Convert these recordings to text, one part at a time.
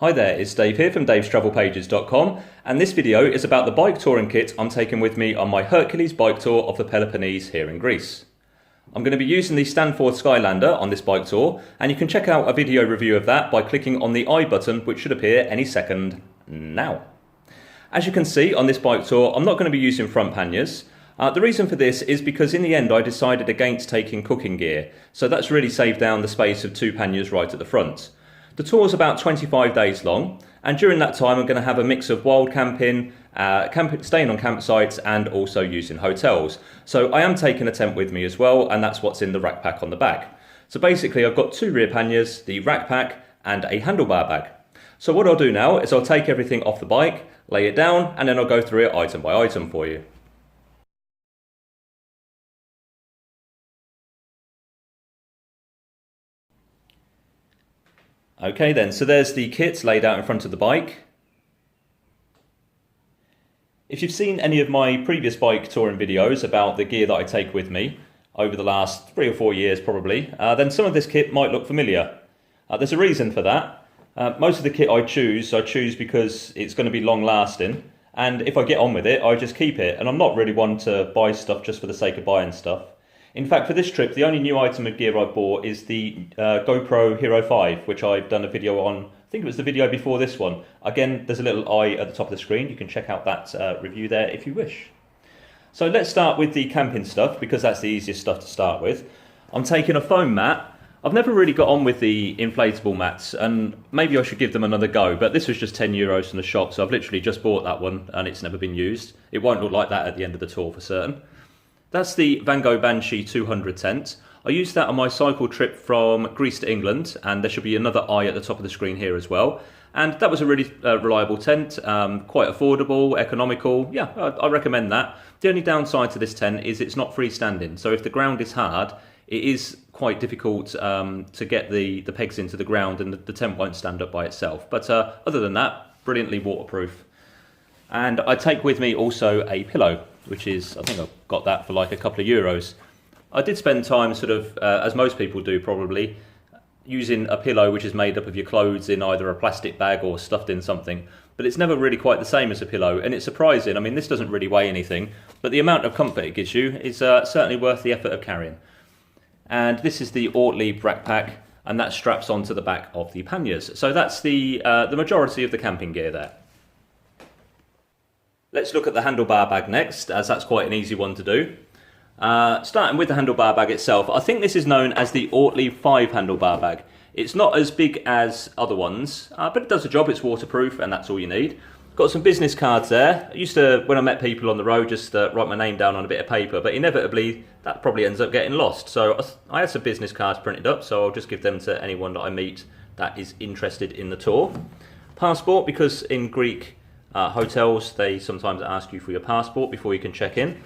Hi there, it's Dave here from davestravelpages.com, and this video is about the bike touring kit I'm taking with me on my Hercules bike tour of the Peloponnese here in Greece. I'm going to be using the Stanford Skylander on this bike tour, and you can check out a video review of that by clicking on the I button, which should appear any second now. As you can see on this bike tour, I'm not going to be using front panniers. The reason for this is because in the end I decided against taking cooking gear, so that's really saved down the space of 2 panniers right at the front. The tour is about 25 days long, and during that time I'm going to have a mix of wild camping, staying on campsites and also using hotels. So I am taking a tent with me as well, and that's what's in the rack pack on the back. So basically I've got 2 rear panniers, the rack pack and a handlebar bag. So what I'll do now is I'll take everything off the bike, lay it down, and then I'll go through it item by item for you. Okay then, so there's the kit laid out in front of the bike. If you've seen any of my previous bike touring videos about the gear that I take with me over the last 3 or 4 years probably, then some of this kit might look familiar. There's a reason for that. Most of the kit I choose because it's going to be long lasting, and if I get on with it, I just keep it, and I'm not really one to buy stuff just for the sake of buying stuff. In fact, for this trip, the only new item of gear I bought is the GoPro Hero3, which I've done a video on. I think it was the video before this one. Again, there's a little eye at the top of the screen. You can check out that review there if you wish. So let's start with the camping stuff, because that's the easiest stuff to start with. I'm taking a foam mat. I've never really got on with the inflatable mats, and maybe I should give them another go, but this was just €10 from the shop, so I've literally just bought that one, and it's never been used. It won't look like that at the end of the tour for certain. That's the Van Gogh Banshee 200 tent. I used that on my cycle trip from Greece to England, and there should be another eye at the top of the screen here as well. And that was a really reliable tent, quite affordable, economical. Yeah, I recommend that. The only downside to this tent is it's not freestanding, so if the ground is hard, it is quite difficult to get the pegs into the ground, and the tent won't stand up by itself. But other than that, brilliantly waterproof. And I take with me also a pillow, which is, I think I've got that for like a couple of euros. I did spend time sort of, as most people do probably, using a pillow which is made up of your clothes in either a plastic bag or stuffed in something, but it's never really quite the same as a pillow, and it's surprising. I mean, this doesn't really weigh anything, but the amount of comfort it gives you is certainly worth the effort of carrying. And this is the Ortlieb rack pack, and that straps onto the back of the panniers. So that's the majority of the camping gear there. Let's look at the handlebar bag next, as that's quite an easy one to do. Starting with the handlebar bag itself, I think this is known as the Ortlieb 5 handlebar bag. It's not as big as other ones, but it does the job. It's waterproof, and that's all you need. Got some business cards there. I used to, when I met people on the road, just write my name down on a bit of paper, but inevitably that probably ends up getting lost. So I had some business cards printed up, so I'll just give them to anyone that I meet that is interested in the tour. Passport, because in Greek hotels they sometimes ask you for your passport before you can check in.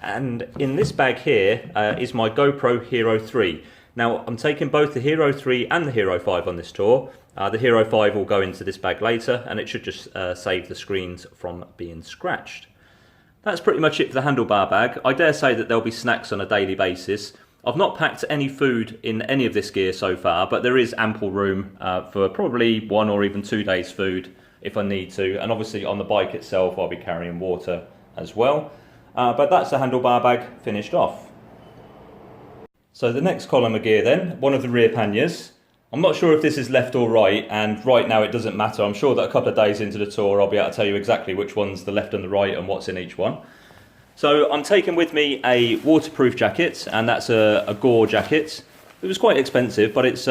And in this bag here is my GoPro Hero3. Now I'm taking both the Hero3 and the Hero5 on this tour. The Hero5 will go into this bag later, and it should just save the screens from being scratched. That's pretty much it for the handlebar bag. I dare say that there'll be snacks on a daily basis. I've not packed any food in any of this gear so far, but there is ample room for probably 1 or even 2 days food if I need to, and obviously on the bike itself I'll be carrying water as well. But that's the handlebar bag finished off. So the next column of gear then, one of the rear panniers. I'm not sure if this is left or right, and right now it doesn't matter. I'm sure that a couple of days into the tour I'll be able to tell you exactly which one's the left and the right and what's in each one. So I'm taking with me a waterproof jacket, and that's a Gore jacket. It was quite expensive, but it's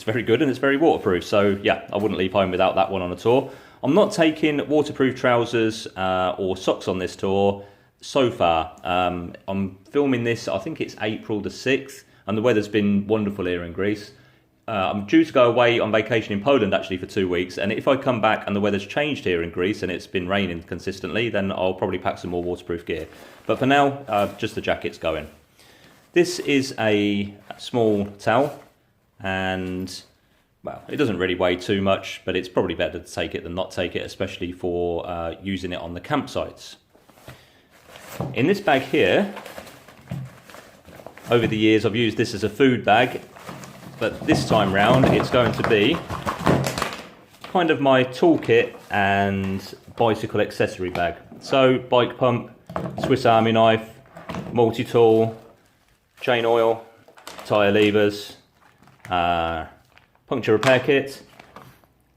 very good and it's very waterproof, so yeah, I wouldn't leave home without that one on a tour. I'm not taking waterproof trousers or socks on this tour so far. I'm filming this, I think it's April the 6th, and the weather's been wonderful here in Greece. I'm due to go away on vacation in Poland actually for 2 weeks, and if I come back and the weather's changed here in Greece and it's been raining consistently, then I'll probably pack some more waterproof gear. But for now, just the jacket's going. This is a small towel, and well, it doesn't really weigh too much, but it's probably better to take it than not take it, especially for using it on the campsites. In this bag here, over the years I've used this as a food bag, but this time round it's going to be kind of my toolkit and bicycle accessory bag. So bike pump, Swiss Army knife, multi-tool, chain oil, tyre levers, puncture repair kit.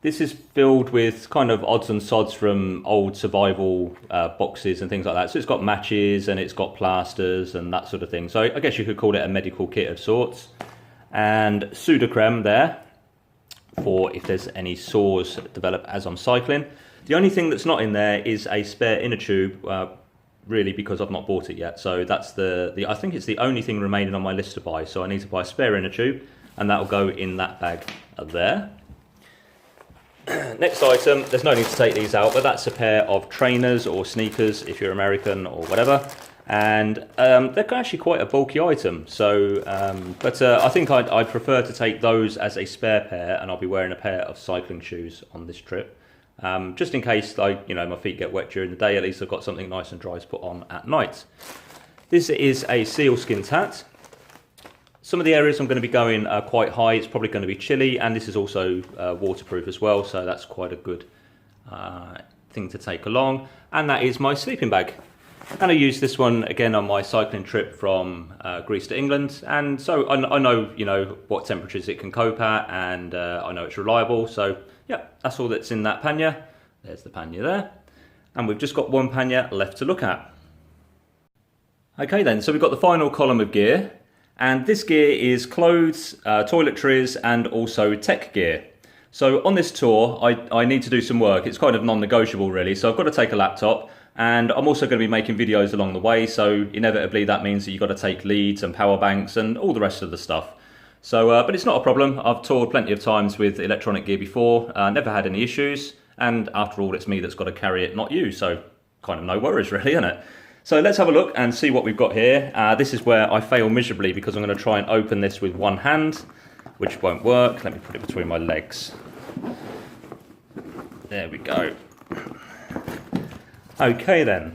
This is filled with kind of odds and sods from old survival boxes and things like that. So it's got matches and it's got plasters and that sort of thing. So I guess you could call it a medical kit of sorts. And Sudocrem there for if there's any sores that develop as I'm cycling. The only thing that's not in there is a spare inner tube, really, because I've not bought it yet. So that's I think it's the only thing remaining on my list to buy. So I need to buy a spare inner tube, and that'll go in that bag there. Next item, there's no need to take these out, but that's a pair of trainers or sneakers if you're American or whatever. And they're actually quite a bulky item. So, but I think I'd prefer to take those as a spare pair, and I'll be wearing a pair of cycling shoes on this trip. Just in case my feet get wet during the day, at least I've got something nice and dry to put on at night. This is a sealskin hat. Some of the areas I'm going to be going are quite high. It's probably going to be chilly, and this is also waterproof as well, so that's quite a good thing to take along. And that is my sleeping bag. And I use this one again on my cycling trip from Greece to England, and so I know what temperatures it can cope at, and I know it's reliable. So yeah, that's all that's in that pannier. There's the pannier there, and we've just got one pannier left to look at. Okay then, so we've got the final column of gear. And this gear is clothes, toiletries, and also tech gear. So on this tour, I need to do some work. It's kind of non-negotiable really. So I've got to take a laptop, and I'm also going to be making videos along the way. So inevitably that means that you've got to take leads and power banks and all the rest of the stuff. So, but it's not a problem. I've toured plenty of times with electronic gear before, never had any issues. And after all, it's me that's got to carry it, not you. So kind of no worries really, isn't it? So let's have a look and see what we've got here. This is where I fail miserably because I'm going to try and open this with one hand, which won't work. Let me put it between my legs. There we go. Okay then.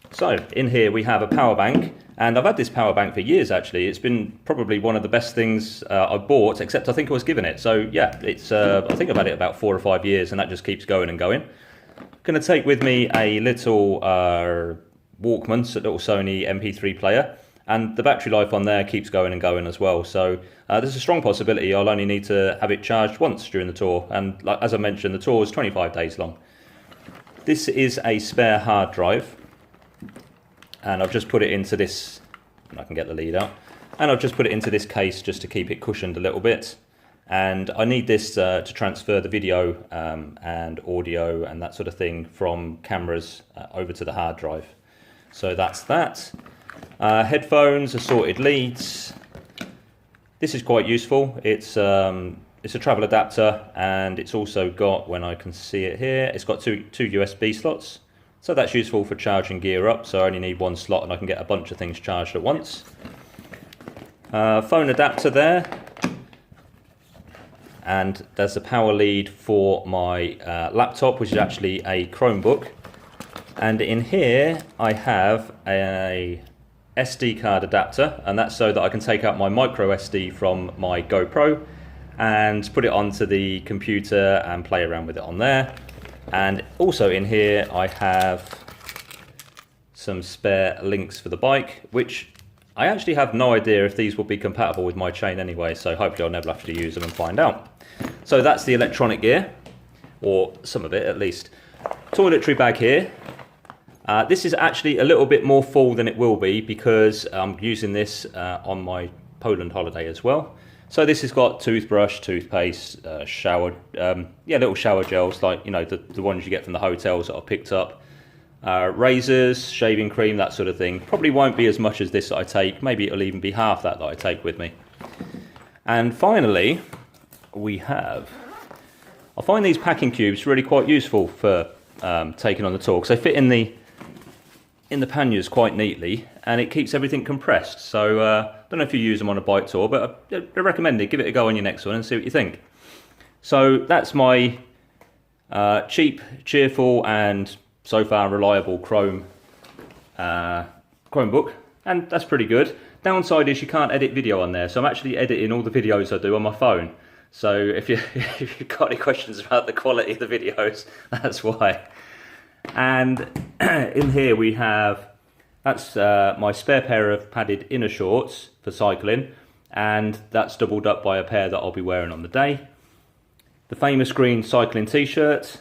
So in here we have a power bank, and I've had this power bank for years actually. It's been probably one of the best things I've bought, except I think I was given it. So yeah, it's I think I've had it about 4 or 5 years, and that just keeps going and going. I'm going to take with me a little Walkman, a little Sony MP3 player, and the battery life on there keeps going and going as well. So there's a strong possibility I'll only need to have it charged once during the tour, and like, as I mentioned, the tour is 25 days long. This is a spare hard drive, and I've just put it into this, and I can get the lead out, and I've just put it into this case just to keep it cushioned a little bit. And I need this to transfer the video and audio and that sort of thing from cameras over to the hard drive. So that's that. Headphones, assorted leads. This is quite useful. It's a travel adapter, and it's also got, when I can see it here, it's got two USB slots. So that's useful for charging gear up. So I only need one slot and I can get a bunch of things charged at once. Phone adapter there. And there's a power lead for my laptop, which is actually a Chromebook. And in here I have a SD card adapter, and that's so that I can take out my micro SD from my GoPro and put it onto the computer and play around with it on there. And also in here I have some spare links for the bike, which I actually have no idea if these will be compatible with my chain anyway, so hopefully I'll never have to use them and find out. So that's the electronic gear, or some of it at least. Toiletry bag here. This is actually a little bit more full than it will be because I'm using this on my Poland holiday as well. So this has got toothbrush, toothpaste, little shower gels, like the ones you get from the hotels that I've picked up. Razors, shaving cream, that sort of thing. Probably won't be as much as this that I take. Maybe it'll even be half that I take with me. And finally, I find these packing cubes really quite useful for taking on the tour, because they fit in the panniers quite neatly, and it keeps everything compressed. So don't know if you use them on a bike tour, but I recommend it. Give it a go on your next one and see what you think. So that's my cheap, cheerful, and so far reliable Chromebook, and that's pretty good. Downside is you can't edit video on there, so I'm actually editing all the videos I do on my phone. So if you've got any questions about the quality of the videos, that's why. And in here we have, that's my spare pair of padded inner shorts for cycling, and that's doubled up by a pair that I'll be wearing on the day. The famous green cycling t-shirt,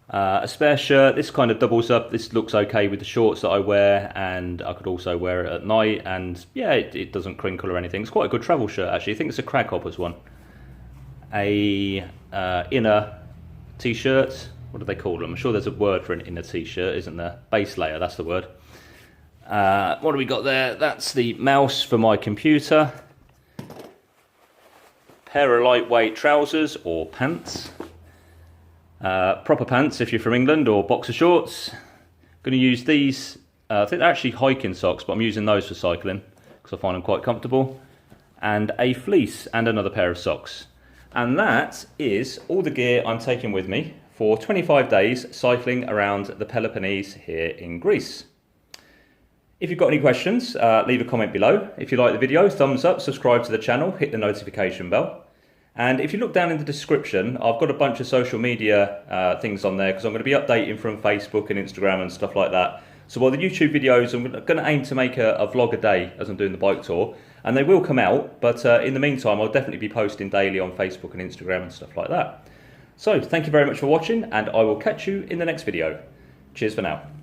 a spare shirt. This kind of doubles up. This looks okay with the shorts that I wear, and I could also wear it at night, and yeah, it doesn't crinkle or anything. It's quite a good travel shirt actually. I think it's a Craghoppers one. A inner t-shirt. What do they call them? I'm sure there's a word for an inner t-shirt, isn't there? Base layer, that's the word. What do we got there? That's the mouse for my computer. Pair of lightweight trousers or pants. Proper pants if you're from England, or boxer shorts. I'm going to use these, I think they're actually hiking socks, but I'm using those for cycling because I find them quite comfortable. And a fleece and another pair of socks. And that is all the gear I'm taking with me for 25 days cycling around the Peloponnese here in Greece. If you've got any questions, leave a comment below. If you like the video, thumbs up, subscribe to the channel, hit the notification bell. And if you look down in the description, I've got a bunch of social media things on there because I'm going to be updating from Facebook and Instagram and stuff like that. So while the YouTube videos, I'm going to aim to make a vlog a day as I'm doing the bike tour. And they will come out, but in the meantime, I'll definitely be posting daily on Facebook and Instagram and stuff like that. So thank you very much for watching, and I will catch you in the next video. Cheers for now.